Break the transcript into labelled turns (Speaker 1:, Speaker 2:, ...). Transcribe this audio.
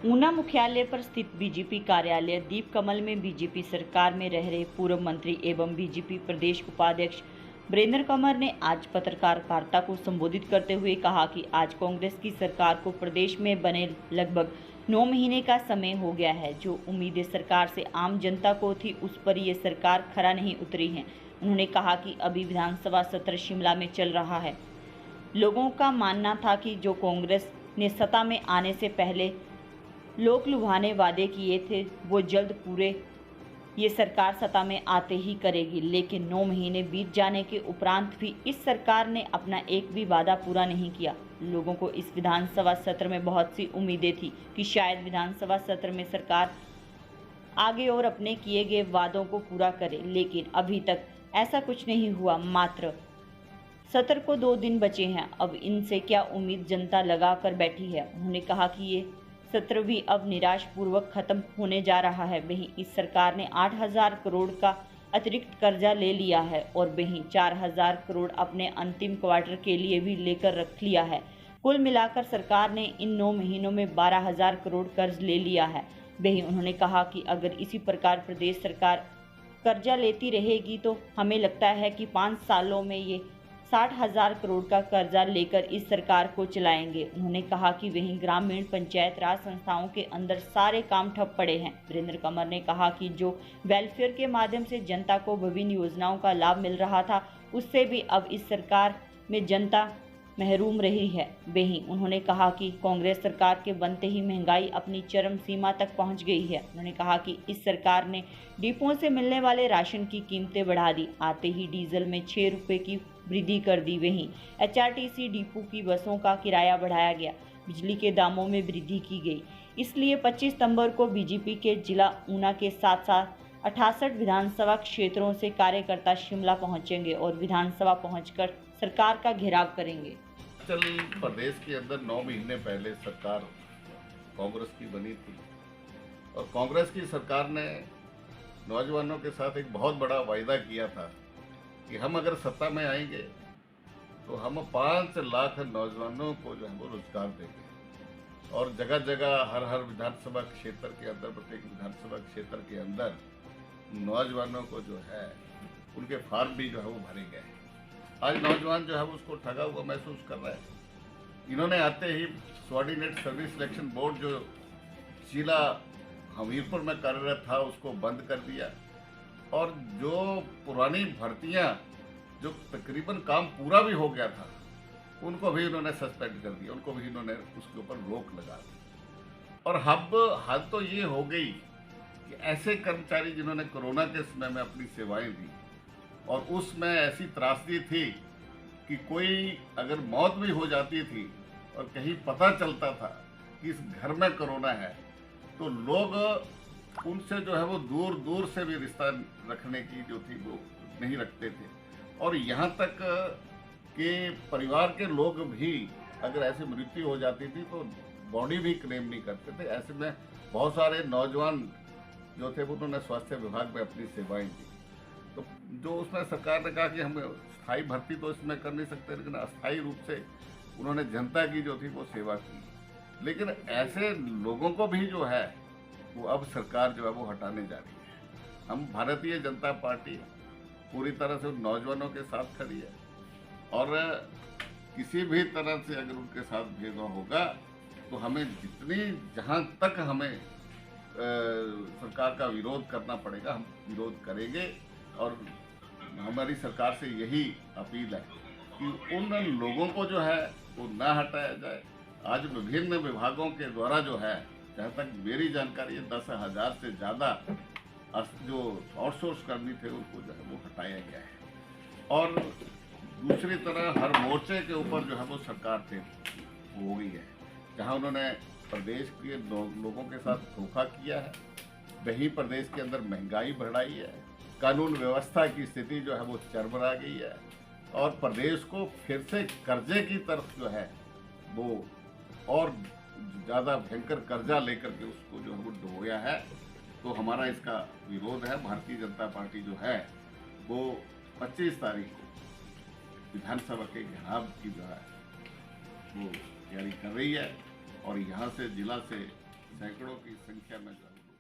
Speaker 1: ऊना मुख्यालय पर स्थित बीजेपी कार्यालय दीप कमल में बीजेपी सरकार में रह रहे पूर्व मंत्री एवं बीजेपी प्रदेश उपाध्यक्ष वीरेंद्र कंवर ने आज पत्रकार वार्ता को संबोधित करते हुए कहा कि आज कांग्रेस की सरकार को प्रदेश में बने लगभग 9 महीने का समय हो गया है। जो उम्मीदें सरकार से आम जनता को थी उस पर ये सरकार खरा नहीं उतरी है। उन्होंने कहा कि अभी विधानसभा सत्र शिमला में चल रहा है। लोगों का मानना था कि जो कांग्रेस ने सत्ता में आने से पहले लोक लुभाने वादे किए थे वो जल्द पूरे ये सरकार सत्ता में आते ही करेगी, लेकिन 9 महीने बीत जाने के उपरांत भी इस सरकार ने अपना एक भी वादा पूरा नहीं किया। लोगों को इस विधानसभा सत्र में बहुत सी उम्मीदें थी कि शायद विधानसभा सत्र में सरकार आगे और अपने किए गए वादों को पूरा करे, लेकिन अभी तक ऐसा कुछ नहीं हुआ। मात्र सत्र को 2 दिन बचे हैं, अब इनसे क्या उम्मीद जनता लगा कर बैठी है। उन्होंने कहा कि ये सत्र भी अब निराश पूर्वक खत्म होने जा रहा है। वहीं इस सरकार ने 8,000 करोड़ का अतिरिक्त कर्जा ले लिया है और वहीं 4,000 करोड़ अपने अंतिम क्वार्टर के लिए भी लेकर रख लिया है। कुल मिलाकर सरकार ने इन 9 महीनों में 12,000 करोड़ कर्ज ले लिया है। वहीं उन्होंने कहा कि अगर इसी प्रकार प्रदेश सरकार कर्जा लेती रहेगी तो हमें लगता है कि 5 सालों में ये 60,000 करोड़ का कर्जा लेकर इस सरकार को चलाएंगे। उन्होंने कहा कि वहीं ग्रामीण पंचायत राज संस्थाओं के अंदर सारे काम ठप पड़े हैं। वीरेंद्र कंवर ने कहा कि जो वेलफेयर के माध्यम से जनता को विभिन्न योजनाओं का लाभ मिल रहा था उससे भी अब इस सरकार में जनता महरूम रही है। वहीं उन्होंने कहा कि कांग्रेस सरकार के बनते ही महंगाई अपनी चरम सीमा तक पहुंच गई है। उन्होंने कहा कि इस सरकार ने डिपों से मिलने वाले राशन की कीमतें बढ़ा दी, आते ही डीजल में 6 रुपये की वृद्धि कर दी। वहीं HRTC डिपो की बसों का किराया बढ़ाया गया, बिजली के दामों में वृद्धि की गई। इसलिए 25 सितंबर को बीजेपी के जिला ऊना के साथ साथ 68 विधानसभा क्षेत्रों से कार्यकर्ता शिमला पहुंचेंगे और विधानसभा पहुंचकर सरकार का घेराव करेंगे।
Speaker 2: हिमाचल प्रदेश के अंदर 9 महीने पहले सरकार कांग्रेस की बनी थी और कांग्रेस की सरकार ने नौजवानों के साथ एक बहुत बड़ा वायदा किया था कि हम अगर सत्ता में आएंगे तो हम 5 लाख नौजवानों को जो है वो रोजगार देंगे और जगह जगह हर विधानसभा क्षेत्र के अंदर, प्रत्येक विधानसभा क्षेत्र के अंदर नौजवानों को जो है उनके फार्म भी जो है वो भरे गए। आज नौजवान जो है उसको ठगा हुआ महसूस कर रहा है। इन्होंने आते ही सबऑर्डिनेट सर्विस सिलेक्शन बोर्ड जो जिला हमीरपुर में कार्यरत था उसको बंद कर दिया और जो पुरानी भर्तियां जो तकरीबन काम पूरा भी हो गया था उनको भी इन्होंने सस्पेंड कर दिया, उनको भी इन्होंने उसके ऊपर रोक लगा दी। और अब हद तो ये हो गई कि ऐसे कर्मचारी जिन्होंने कोरोना के समय में अपनी सेवाएं दी और उसमें ऐसी त्रासदी थी कि कोई अगर मौत भी हो जाती थी और कहीं पता चलता था कि इस घर में कोरोना है तो लोग उनसे जो है वो दूर दूर से भी रिश्ता रखने की जो थी वो नहीं रखते थे और यहाँ तक कि परिवार के लोग भी अगर ऐसी मृत्यु हो जाती थी तो बॉडी भी क्लेम नहीं करते थे। ऐसे में बहुत सारे नौजवान जो थे वो उन्होंने स्वास्थ्य विभाग में अपनी सेवाएं दी। तो जो उसमें सरकार ने कहा कि हम स्थायी भर्ती तो इसमें कर नहीं सकते, लेकिन अस्थायी रूप से उन्होंने जनता की जो थी वो सेवा की। लेकिन ऐसे लोगों को भी जो है वो अब सरकार जो है वो हटाने जा रही है। हम भारतीय जनता पार्टी पूरी तरह से उन नौजवानों के साथ खड़ी है और किसी भी तरह से अगर उनके साथ भेदभाव होगा तो हमें जहाँ तक हमें सरकार का विरोध करना पड़ेगा हम विरोध करेंगे। और हमारी सरकार से यही अपील है कि उन लोगों को जो है वो ना हटाया जाए। आज विभिन्न विभागों के द्वारा जो है, जहाँ तक मेरी जानकारी है, 10,000 से ज़्यादा जो आउटसोर्स कर्मी थे उनको जो है वो हटाया गया है। और दूसरी तरह हर मोर्चे के ऊपर जो है वो सरकार से हो गई है, जहाँ उन्होंने प्रदेश के लोगों के साथ धोखा किया है, वहीं प्रदेश के अंदर महंगाई बढ़ाई है, कानून व्यवस्था की स्थिति जो है वो चरमरा गई है और प्रदेश को फिर से कर्जे की तरफ जो है वो और ज़्यादा भयंकर कर्जा लेकर के उसको जो है वो डुबोया है। तो हमारा इसका विरोध है। भारतीय जनता पार्टी जो है वो 25 तारीख को विधानसभा के घेराव की जो है वो तैयारी कर रही है और यहाँ से जिला से सैकड़ों की संख्या में जाऊँ।